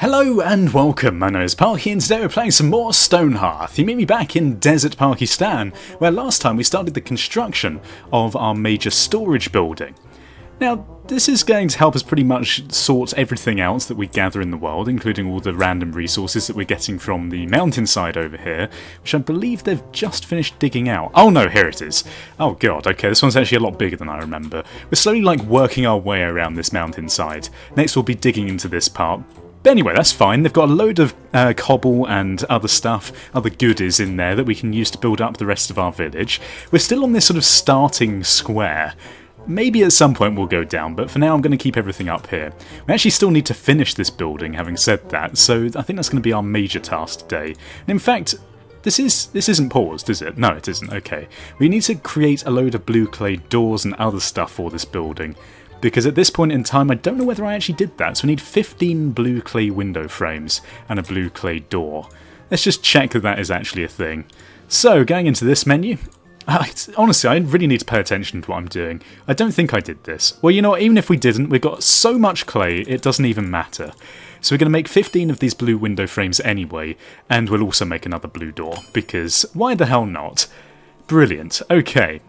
Hello and welcome, my name is Parky and today we're playing some more StoneHearth. You meet me back in Desert Pakistan, where last time we started the construction of our major storage building. Now, this is going to help us pretty much sort everything out that we gather in the world, including all the random resources that we're getting from the mountainside over here, which I believe they've just finished digging out. Oh no, here it is. Oh god, okay, this one's actually a lot bigger than I remember. We're slowly working our way around this mountainside. Next we'll be digging into this part. But anyway, that's fine. They've got a load of cobble and other stuff, other goodies in there that we can use to build up the rest of our village. We're still on this sort of starting square. Maybe at some point we'll go down, but for now I'm going to keep everything up here. We actually still need to finish this building, having said that, so I think that's going to be our major task today. And in fact, this isn't paused, is it? No, it isn't. Okay. We need to create a load of blue clay doors and other stuff for this building. Because at this point in time, I don't know whether I actually did that. So we need 15 blue clay window frames and a blue clay door. Let's just check that that is actually a thing. So, going into this menu. Honestly, I really need to pay attention to what I'm doing. I don't think I did this. Well, you know what? Even if we didn't, we've got so much clay, it doesn't even matter. So we're going to make 15 of these blue window frames anyway. And we'll also make another blue door. Because why the hell not? Brilliant. Okay.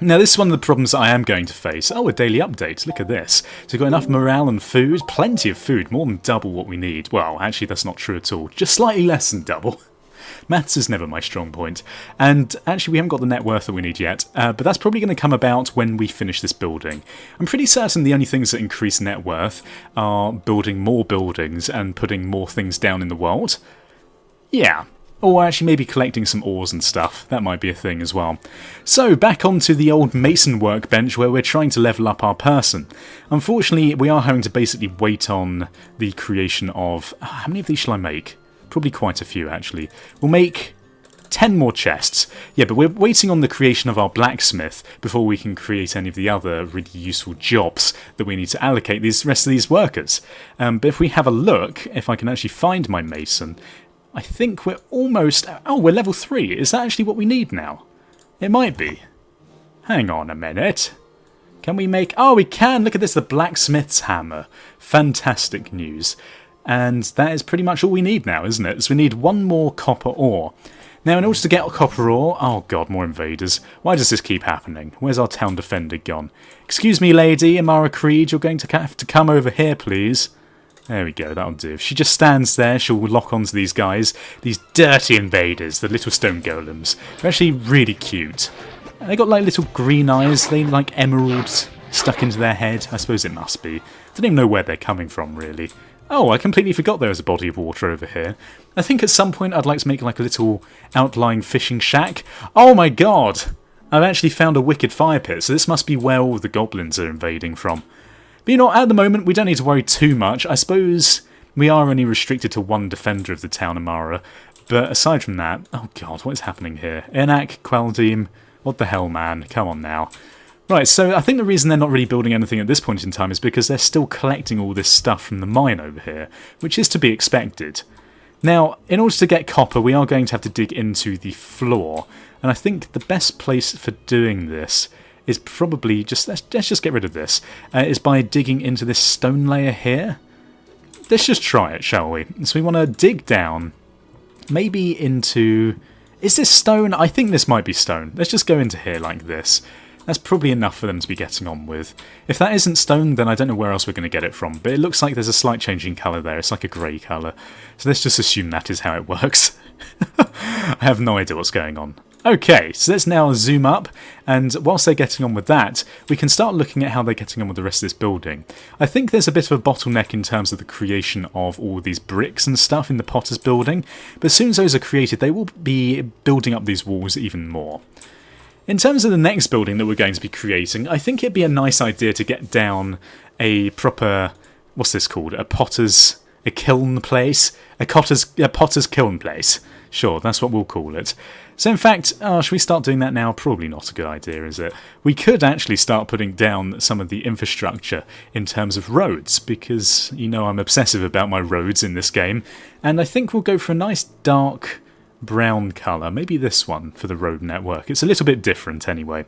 Now this is one of the problems that I am going to face. Oh, a daily update, look at this. So we've got enough morale and food, plenty of food, more than double what we need. Well, actually that's not true at all, just slightly less than double. Maths is never my strong point. And actually we haven't got the net worth that we need yet, but that's probably going to come about when we finish this building. I'm pretty certain the only things that increase net worth are building more buildings and putting more things down in the world. Yeah. Or actually maybe collecting some ores and stuff. That might be a thing as well. So, back onto the old mason workbench where we're trying to level up our person. Unfortunately, we are having to basically wait on the creation of... How many of these shall I make? Probably quite a few, actually. We'll make 10 more chests. Yeah, but we're waiting on the creation of our blacksmith before we can create any of the other really useful jobs that we need to allocate these rest of these workers. But if we have a look, if I can actually find my mason... I think we're almost... Oh, we're level 3. Is that actually what we need now? It might be. Hang on a minute. Can we make... Oh, we can! Look at this, the blacksmith's hammer. Fantastic news. And that is pretty much all we need now, isn't it? So we need one more copper ore. Now, in order to get copper ore... Oh, God, more invaders. Why does this keep happening? Where's our town defender gone? Excuse me, lady, Amara Creed, you're going to have to come over here, please. There we go, that'll do. If she just stands there, she'll lock onto these guys. These dirty invaders, the little stone golems. They're actually really cute. And they got little green eyes, they like emeralds stuck into their head. I suppose it must be. I don't even know where they're coming from, really. Oh, I completely forgot there was a body of water over here. I think at some point I'd like to make a little outlying fishing shack. Oh my god! I've actually found a wicked fire pit, so this must be where all the goblins are invading from. But you know, at the moment, we don't need to worry too much. I suppose we are only restricted to one defender of the town, Amara. But aside from that... Oh god, what is happening here? Enak, Queldim... What the hell, man? Come on now. Right, so I think the reason they're not really building anything at this point in time is because they're still collecting all this stuff from the mine over here, which is to be expected. Now, in order to get copper, we are going to have to dig into the floor. And I think the best place for doing this... is probably just, let's just get rid of this, is by digging into this stone layer here. Let's just try it, shall we? So we want to dig down, maybe into... Is this stone? I think this might be stone. Let's just go into here like this. That's probably enough for them to be getting on with. If that isn't stone, then I don't know where else we're going to get it from, but it looks like there's a slight change in colour there. It's like a grey colour. So let's just assume that is how it works. I have no idea what's going on. Okay, so let's now zoom up, and whilst they're getting on with that, we can start looking at how they're getting on with the rest of this building. I think there's a bit of a bottleneck in terms of the creation of all these bricks and stuff in the potter's building, but as soon as those are created, they will be building up these walls even more. In terms of the next building that we're going to be creating, I think it'd be a nice idea to get down a proper... What's this called? A kiln place? A potter's kiln place. Sure, that's what we'll call it. So in fact, should we start doing that now? Probably not a good idea, is it? We could actually start putting down some of the infrastructure in terms of roads, because, you know, I'm obsessive about my roads in this game, and I think we'll go for a nice dark brown colour, maybe this one for the road network. It's a little bit different anyway.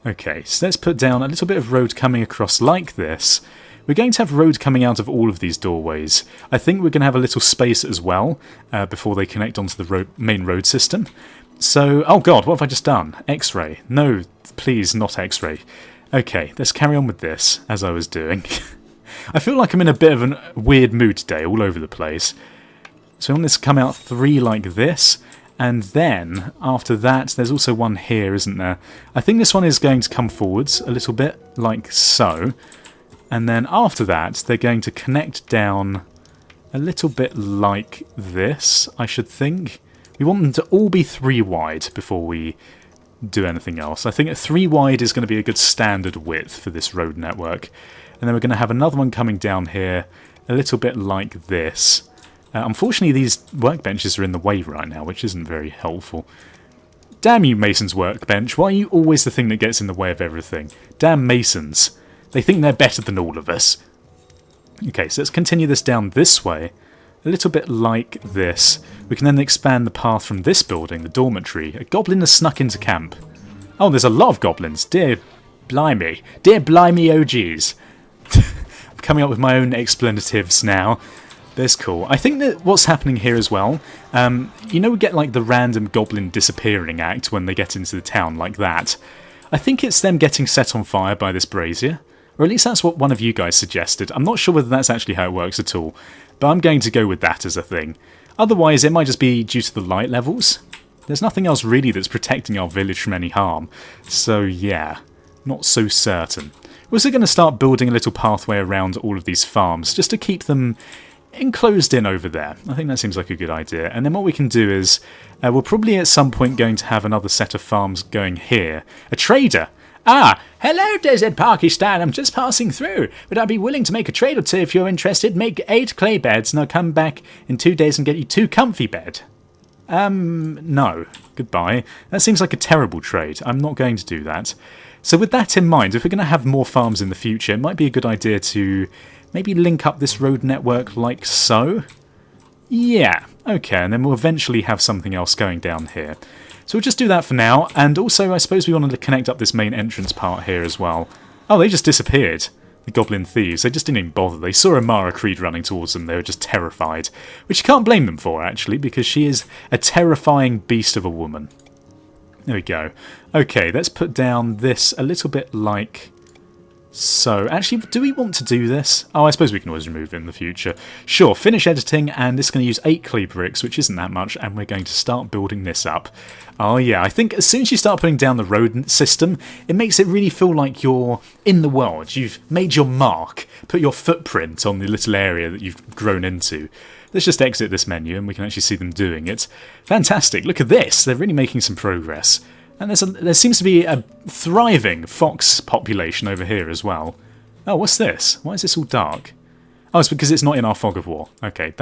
Okay, so let's put down a little bit of road coming across like this, We're going to have road coming out of all of these doorways. I think we're going to have a little space as well before they connect onto the main road system. So, oh god, what have I just done? X-ray. No, please, not X-ray. Okay, let's carry on with this, as I was doing. I feel like I'm in a bit of a weird mood today, all over the place. So I want this to come out 3 like this, and then, after that, there's also one here, isn't there? I think this one is going to come forwards a little bit, like so. And then after that, they're going to connect down a little bit like this, I should think. We want them to all be 3 wide before we do anything else. I think 3 wide is going to be a good standard width for this road network. And then we're going to have another one coming down here, a little bit like this. Unfortunately, these workbenches are in the way right now, which isn't very helpful. Damn you, Mason's workbench. Why are you always the thing that gets in the way of everything? Damn Masons. They think they're better than all of us. Okay, so let's continue this down this way. A little bit like this. We can then expand the path from this building, the dormitory. A goblin has snuck into camp. Oh, there's a lot of goblins. Dear blimey. Dear blimey OGs. I'm coming up with my own explanatives now. That's cool. I think that what's happening here as well, you know, we get like the random goblin disappearing act when they get into the town like that. I think it's them getting set on fire by this brazier. Or at least that's what one of you guys suggested. I'm not sure whether that's actually how it works at all. But I'm going to go with that as a thing. Otherwise, it might just be due to the light levels. There's nothing else really that's protecting our village from any harm. So yeah, not so certain. We're also going to start building a little pathway around all of these farms, just to keep them enclosed in over there. I think that seems like a good idea. And then what we can do is, we're probably at some point going to have another set of farms going here. A trader! Ah, hello Desert Pakistan, I'm just passing through. Would I be willing to make a trade or two if you're interested? Make 8 clay beds and I'll come back in 2 days and get you 2 comfy bed. No. Goodbye. That seems like a terrible trade. I'm not going to do that. So with that in mind, if we're going to have more farms in the future, it might be a good idea to maybe link up this road network like so. Yeah, okay, and then we'll eventually have something else going down here. So we'll just do that for now, and also I suppose we wanted to connect up this main entrance part here as well. Oh, they just disappeared. The goblin thieves. They just didn't even bother. They saw Amara Creed running towards them. They were just terrified. Which you can't blame them for, actually, because she is a terrifying beast of a woman. There we go. Okay, let's put down this a little bit like so. Actually, do we want to do this? Oh, I suppose we can always remove it in the future. Sure, finish editing, and this is going to use 8 clay bricks, which isn't that much, and we're going to start building this up. Oh yeah, I think as soon as you start putting down the road system, it makes it really feel like you're in the world. You've made your mark, put your footprint on the little area that you've grown into. Let's just exit this menu and we can actually see them doing it. Fantastic, look at this, they're really making some progress. And there seems to be a thriving fox population over here as well. Oh, what's this? Why is this all dark? Oh, it's because it's not in our fog of war. Okay,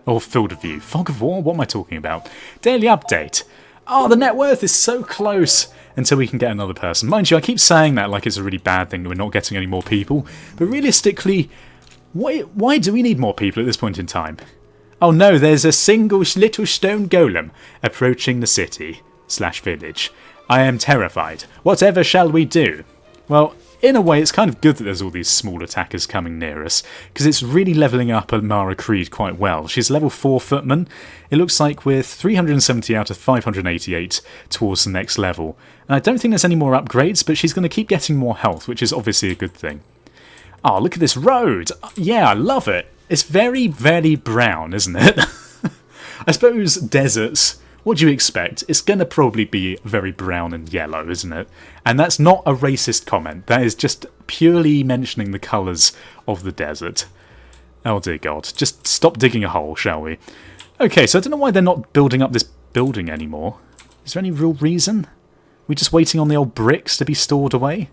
or field of view. Fog of war? What am I talking about? Daily update. Oh, the net worth is so close until we can get another person. Mind you, I keep saying that like it's a really bad thing that we're not getting any more people. But realistically, why do we need more people at this point in time? Oh no, there's a single little stone golem approaching the city/village. I am terrified. Whatever shall we do? Well, in a way, it's kind of good that there's all these small attackers coming near us, because it's really levelling up Amara Creed quite well. She's level 4 footman. It looks like we're 370 out of 588 towards the next level. And I don't think there's any more upgrades, but she's going to keep getting more health, which is obviously a good thing. Oh, look at this road! Yeah, I love it! It's very, very brown, isn't it? I suppose deserts... What do you expect? It's going to probably be very brown and yellow, isn't it? And that's not a racist comment. That is just purely mentioning the colours of the desert. Oh dear God. Just stop digging a hole, shall we? Okay, so I don't know why they're not building up this building anymore. Is there any real reason? We're just waiting on the old bricks to be stored away?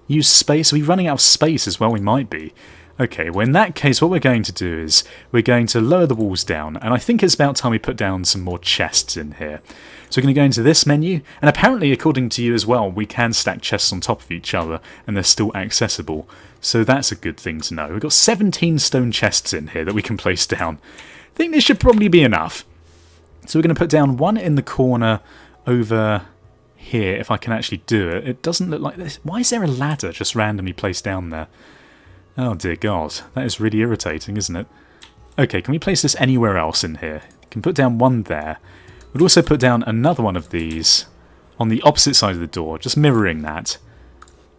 Use space? Are we running out of space as well? We might be. Okay, well in that case what we're going to do is we're going to lower the walls down, and I think it's about time we put down some more chests in here. So we're going to go into this menu, and apparently according to you as well, we can stack chests on top of each other and they're still accessible. So that's a good thing to know. We've got 17 stone chests in here that we can place down. I think this should probably be enough. So we're going to put down one in the corner over here, if I can actually do it. It doesn't look like this. Why is there a ladder just randomly placed down there? Oh dear God, that is really irritating, isn't it? Okay, can we place this anywhere else in here? Can put down one there. We'd also put down another one of these on the opposite side of the door, just mirroring that.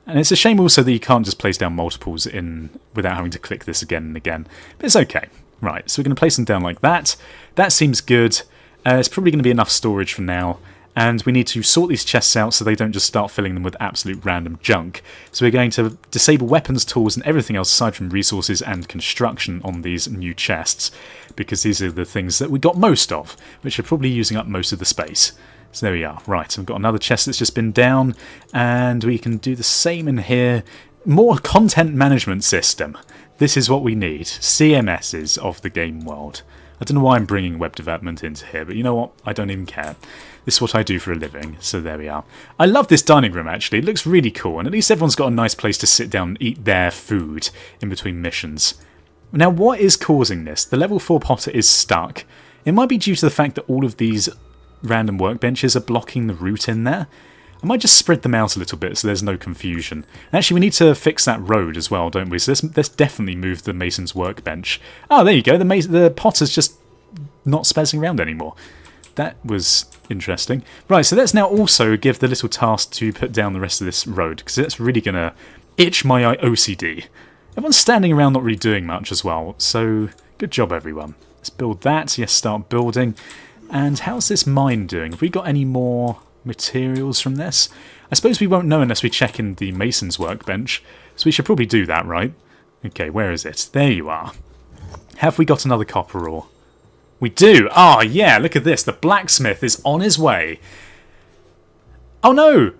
And it's a shame also that you can't just place down multiples in without having to click this again and again. But it's okay. Right, so we're going to place them down like that. That seems good. It's probably going to be enough storage for now. And we need to sort these chests out so they don't just start filling them with absolute random junk. So we're going to disable weapons, tools, and everything else aside from resources and construction on these new chests, because these are the things that we got most of, which are probably using up most of the space. So there we are. Right, we've got another chest that's just been down, and we can do the same in here. More content management system. This is what we need. CMSs of the game world. I don't know why I'm bringing web development into here, but you know what? I don't even care. This is what I do for a living, so there we are. I love this dining room, actually. It looks really cool, and at least everyone's got a nice place to sit down and eat their food in between missions. Now, what is causing this? The level 4 potter is stuck. It might be due to the fact that all of these random workbenches are blocking the route in there. I might just spread them out a little bit so there's no confusion. And actually, we need to fix that road as well, don't we? So let's definitely move the mason's workbench. Oh, there you go. The potter's just not spazzing around anymore. That was interesting. Right, so let's now also give the little task to put down the rest of this road, because that's really going to itch my OCD. Everyone's standing around not really doing much as well, so good job, everyone. Let's build that. Yes, start building. And how's this mine doing? Have we got any more materials from this? I suppose we won't know unless we check in the mason's workbench, so we should probably do that, right? Okay, where is it? There you are. Have we got another copper ore? We do! Ah, yeah, look at this. The blacksmith is on his way. Oh no!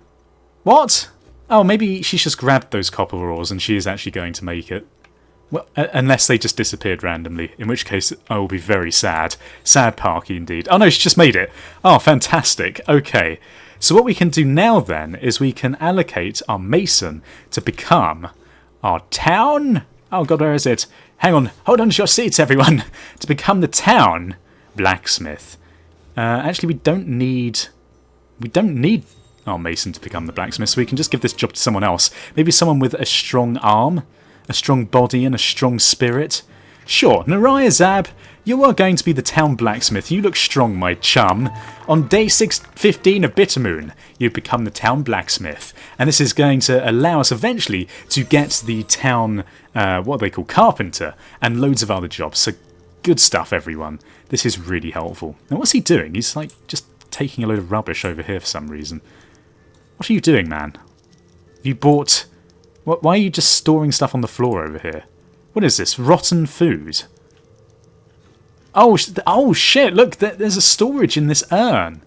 What? Oh, maybe she's just grabbed those copper ores and she is actually going to make it. Well, unless they just disappeared randomly, in which case I will be very sad. Sad Parky indeed. Oh no, she just made it. Oh, fantastic. Okay. So what we can do now then is we can allocate our mason to become our town. Oh god, where is it? Hang on, hold on to your seats, everyone. To become the town blacksmith. Actually, we don't need our mason to become the blacksmith, so we can just give this job to someone else. Maybe someone with a strong arm, a strong body, and a strong spirit. Sure, Naraya Zab, you are going to be the town blacksmith. You look strong, my chum. On day 615 of Bittermoon, you become the town blacksmith. And this is going to allow us eventually to get the town, what they call carpenter, and loads of other jobs. So good stuff, everyone. This is really helpful. Now, what's he doing? He's like just taking a load of rubbish over here for some reason. What are you doing, man? You bought... Why are you just storing stuff on the floor over here? What is this? Rotten food? Oh shit, look, there's a storage in this urn.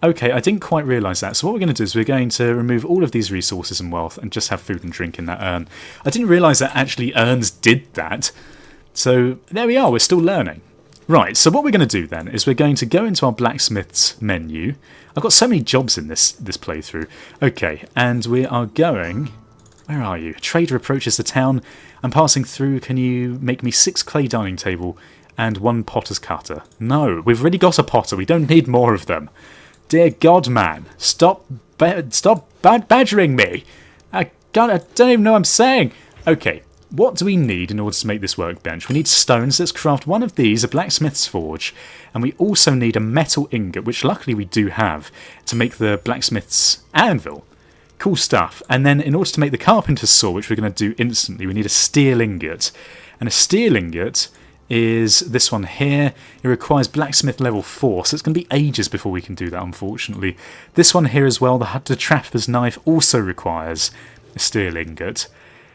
Okay, I didn't quite realise that. So what we're going to do is we're going to remove all of these resources and wealth and just have food and drink in that urn. I didn't realise that actually urns did that. So there we are, we're still learning. Right, so what we're going to do then is we're going to go into our blacksmith's menu. I've got so many jobs in this playthrough. Okay, and we are going... Where are you? A trader approaches the town. I'm passing through. Can you make me 6 clay dining table and 1 potter's cutter? No, we've already got a potter. We don't need more of them. Dear God, man. Stop badgering me. I don't even know what I'm saying. Okay, what do we need in order to make this workbench? We need stones. Let's craft one of these, a blacksmith's forge. And we also need a metal ingot, which luckily we do have, to make the blacksmith's anvil. Cool stuff. And then in order to make the carpenter's saw, which we're going to do instantly, we need a steel ingot. And a steel ingot is this one here. It requires blacksmith level 4, so it's going to be ages before we can do that, unfortunately. This one here as well, the trapper's knife, also requires a steel ingot.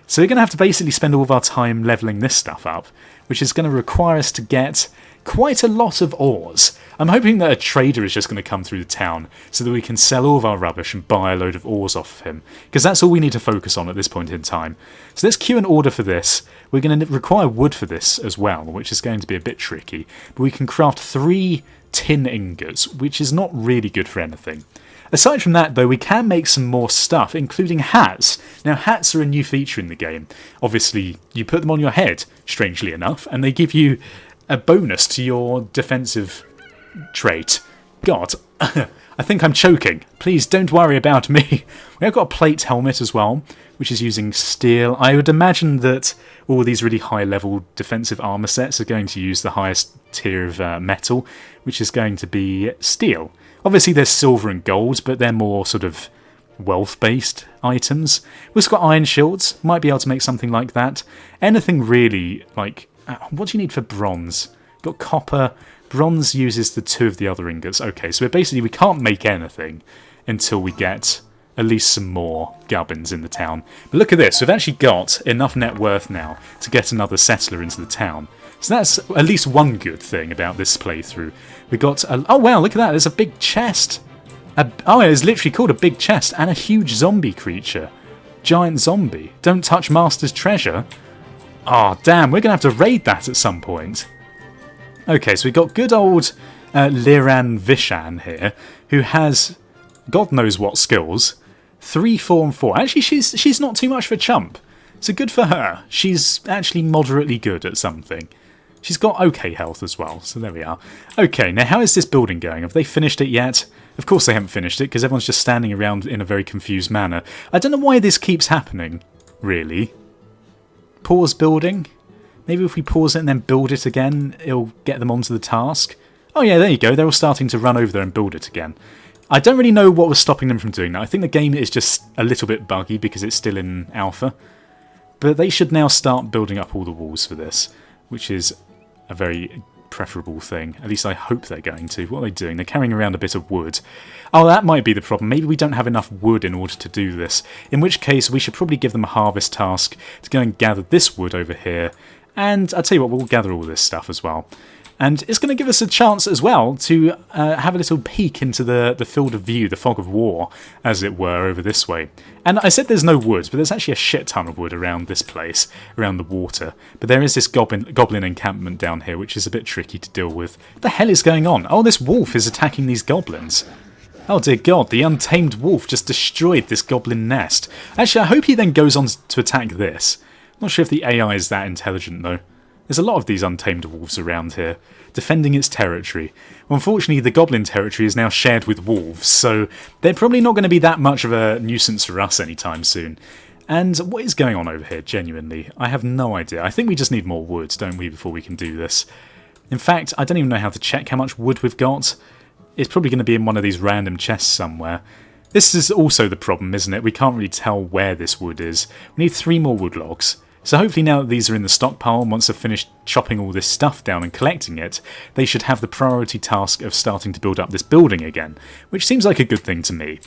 So we're going to have to basically spend all of our time levelling this stuff up, which is going to require us to get quite a lot of ores. I'm hoping that a trader is just going to come through the town so that we can sell all of our rubbish and buy a load of ores off of him, because that's all we need to focus on at this point in time. So let's queue an order for this. We're going to require wood for this as well, which is going to be a bit tricky, but we can craft 3 tin ingots, which is not really good for anything. Aside from that, though, we can make some more stuff, including hats. Now, hats are a new feature in the game. Obviously, you put them on your head, strangely enough, and they give you a bonus to your defensive trait. God, I think I'm choking. Please don't worry about me. We have got a plate helmet as well, which is using steel. I would imagine that all these really high-level defensive armor sets are going to use the highest tier of metal, which is going to be steel. Obviously, there's silver and gold, but they're more sort of wealth-based items. We've also got iron shields. Might be able to make something like that. Anything really, like... what do you need for bronze? Got copper. Bronze uses the 2 of the other ingots. Okay, so we can't make anything until we get at least some more gubbins in the town. But look at this, we've actually got enough net worth now to get another settler into the town. So that's at least one good thing about this playthrough. We got oh wow, look at that, there's a big chest. Oh, it's literally called a big chest, and a huge zombie creature. Giant zombie. Don't touch Master's treasure. Oh damn, we're going to have to raid that at some point. Okay, so we've got good old Liran Vishan here, who has God knows what skills. 3, 4 and 4. Actually, she's not too much of a chump. So good for her. She's actually moderately good at something. She's got okay health as well, so there we are. Okay, now how is this building going? Have they finished it yet? Of course they haven't finished it, because everyone's just standing around in a very confused manner. I don't know why this keeps happening, really. Pause building? Maybe if we pause it and then build it again, it'll get them onto the task. Oh yeah, there you go. They're all starting to run over there and build it again. I don't really know what was stopping them from doing that. I think the game is just a little bit buggy because it's still in alpha. But they should now start building up all the walls for this, which is a very preferable thing. At least I hope they're going to. What are they doing? They're carrying around a bit of wood. Oh, that might be the problem. Maybe we don't have enough wood in order to do this. In which case, we should probably give them a harvest task to go and gather this wood over here. And I'll tell you what, we'll gather all this stuff as well. And it's going to give us a chance as well to have a little peek into the field of view, the fog of war, as it were, over this way. And I said there's no wood, but there's actually a shit ton of wood around this place, around the water. But there is this goblin encampment down here, which is a bit tricky to deal with. What the hell is going on? Oh, this wolf is attacking these goblins. Oh dear God, the untamed wolf just destroyed this goblin nest. Actually, I hope he then goes on to attack this. Not sure if the AI is that intelligent, though. There's a lot of these untamed wolves around here, defending its territory. Well, unfortunately, the goblin territory is now shared with wolves, so they're probably not going to be that much of a nuisance for us anytime soon. And what is going on over here, genuinely? I have no idea. I think we just need more wood, don't we, before we can do this. In fact, I don't even know how to check how much wood we've got. It's probably going to be in one of these random chests somewhere. This is also the problem, isn't it? We can't really tell where this wood is. We need 3 more wood logs. So hopefully now that these are in the stockpile, once I've finished chopping all this stuff down and collecting it, they should have the priority task of starting to build up this building again, which seems like a good thing to me.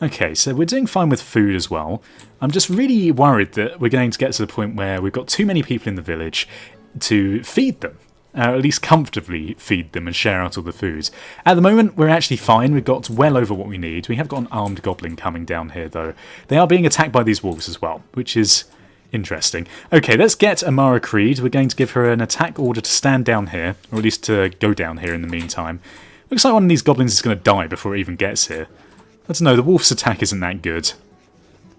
Okay, so we're doing fine with food as well. I'm just really worried that we're going to get to the point where we've got too many people in the village to feed them. At least comfortably feed them and share out all the food. At the moment, we're actually fine. We've got well over what we need. We have got an armed goblin coming down here, though. They are being attacked by these wolves as well, which is interesting. Okay, let's get Amara Creed. We're going to give her an attack order to stand down here, or at least to go down here in the meantime. Looks like one of these goblins is going to die before it even gets here. I don't know, the wolf's attack isn't that good.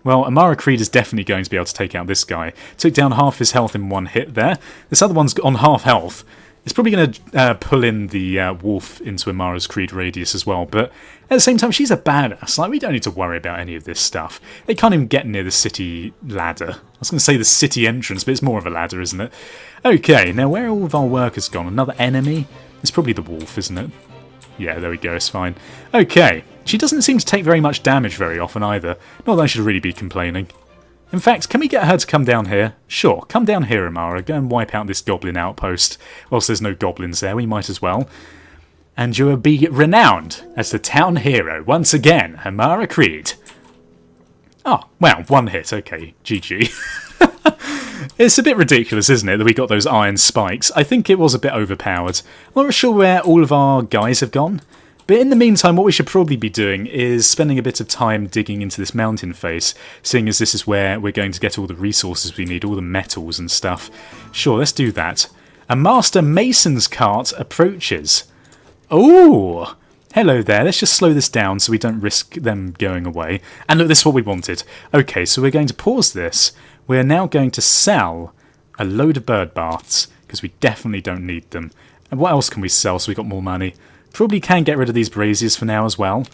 Well, Amara Creed is definitely going to be able to take out this guy. Took down half his health in one hit there. This other one's on half health. It's probably going to pull in the wolf into Amara's Creed radius as well, but at the same time, she's a badass. Like, we don't need to worry about any of this stuff. They can't even get near the city ladder. I was going to say the city entrance, but it's more of a ladder, isn't it? Okay, now where are all of our workers gone? Another enemy? It's probably the wolf, isn't it? Yeah, there we go, it's fine. Okay, she doesn't seem to take very much damage very often either. Not that I should really be complaining. In fact, can we get her to come down here? Sure, come down here, Amara. Go and wipe out this goblin outpost. Whilst there's no goblins there, we might as well. And you will be renowned as the town hero once again, Amara Creed. Oh, well, one hit. Okay, GG. It's a bit ridiculous, isn't it, that we got those iron spikes. I think it was a bit overpowered. I'm not sure where all of our guys have gone. But in the meantime, what we should probably be doing is spending a bit of time digging into this mountain face, seeing as this is where we're going to get all the resources we need, all the metals and stuff. Sure, let's do that. A master mason's cart approaches. Oh, hello there. Let's just slow this down so we don't risk them going away. And look, this is what we wanted. Okay, so we're going to pause this. We're now going to sell a load of bird baths, because we definitely don't need them. And what else can we sell so we got more money? Probably can get rid of these braziers for now as well.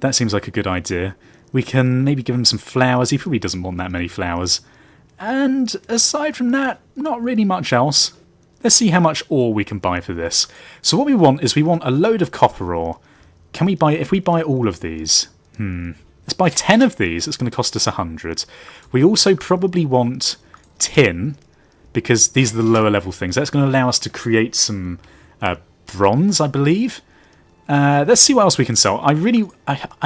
That seems like a good idea. We can maybe give him some flowers. He probably doesn't want that many flowers. And aside from that, not really much else. Let's see how much ore we can buy for this. So what we want is we want a load of copper ore. Can we buy, if we buy all of these? Let's buy 10 of these. It's going to cost us 100. We also probably want tin, because these are the lower level things. That's going to allow us to create some bronze, I believe. Let's see what else we can sell. I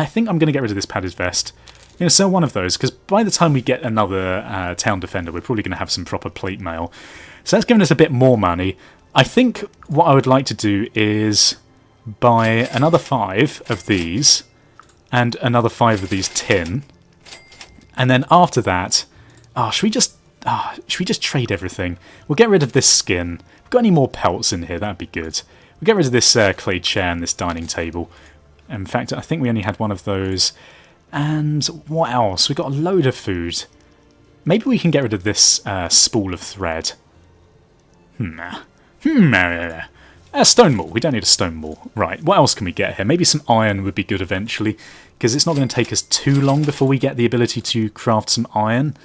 think I'm going to get rid of this padded vest. I'm going to sell one of those, because by the time we get another town defender, we're probably going to have some proper plate mail. So that's giving us a bit more money. I think what I would like to do is buy another 5 of these, and another 5 of these tin. And then after that, should we just trade everything? We'll get rid of this skin. If we've got any more pelts in here, that'd be good. We'll get rid of this clay chair and this dining table. In fact, I think we only had one of those. And what else? We've got a load of food. Maybe we can get rid of this spool of thread. A stone maul. We don't need a stone maul. Right, what else can we get here? Maybe some iron would be good eventually, because it's not going to take us too long before we get the ability to craft some iron.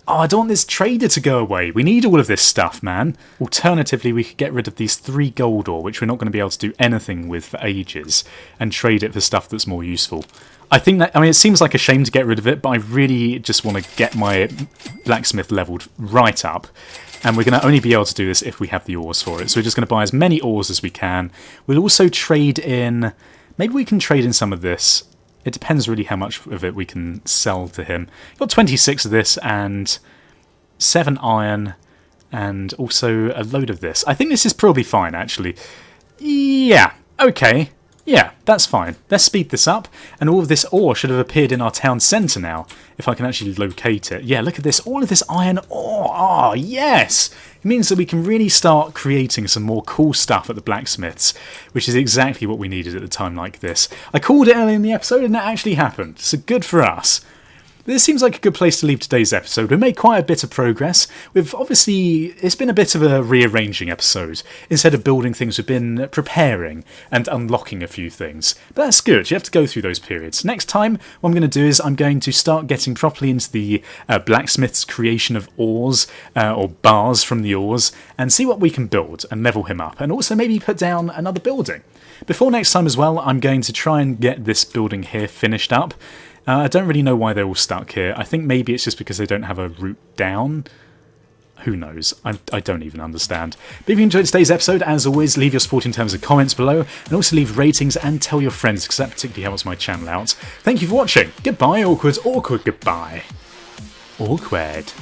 Oh, I don't want this trader to go away. We need all of this stuff, man. Alternatively, we could get rid of these 3 gold ore, which we're not going to be able to do anything with for ages, and trade it for stuff that's more useful. I think that, I mean, it seems like a shame to get rid of it, but I really just want to get my blacksmith leveled right up. And we're going to only be able to do this if we have the ores for it. So we're just going to buy as many ores as we can. We'll also trade in... Maybe we can trade in some of this. It depends really how much of it we can sell to him. Got 26 of this and 7 iron and also a load of this. I think this is probably fine, actually. Yeah, okay. Yeah, that's fine. Let's speed this up. And all of this ore should have appeared in our town centre now, if I can actually locate it. Yeah, look at this. All of this iron ore. Oh, yes! It means that we can really start creating some more cool stuff at the blacksmiths, which is exactly what we needed at a time like this. I called it early in the episode and that actually happened, so good for us. This seems like a good place to leave today's episode. We made quite a bit of progress. It's been a bit of a rearranging episode. Instead of building things, we've been preparing and unlocking a few things. But that's good, you have to go through those periods. Next time, what I'm going to do is I'm going to start getting properly into the blacksmith's creation of ores, or bars from the ores, and see what we can build and level him up. And also maybe put down another building. Before next time as well, I'm going to try and get this building here finished up. I don't really know why they're all stuck here. I think maybe it's just because they don't have a route down. Who knows? I don't even understand. But if you enjoyed today's episode, as always, leave your support in terms of comments below, and also leave ratings and tell your friends, because that particularly helps my channel out. Thank you for watching. Goodbye, awkward, goodbye. Awkward.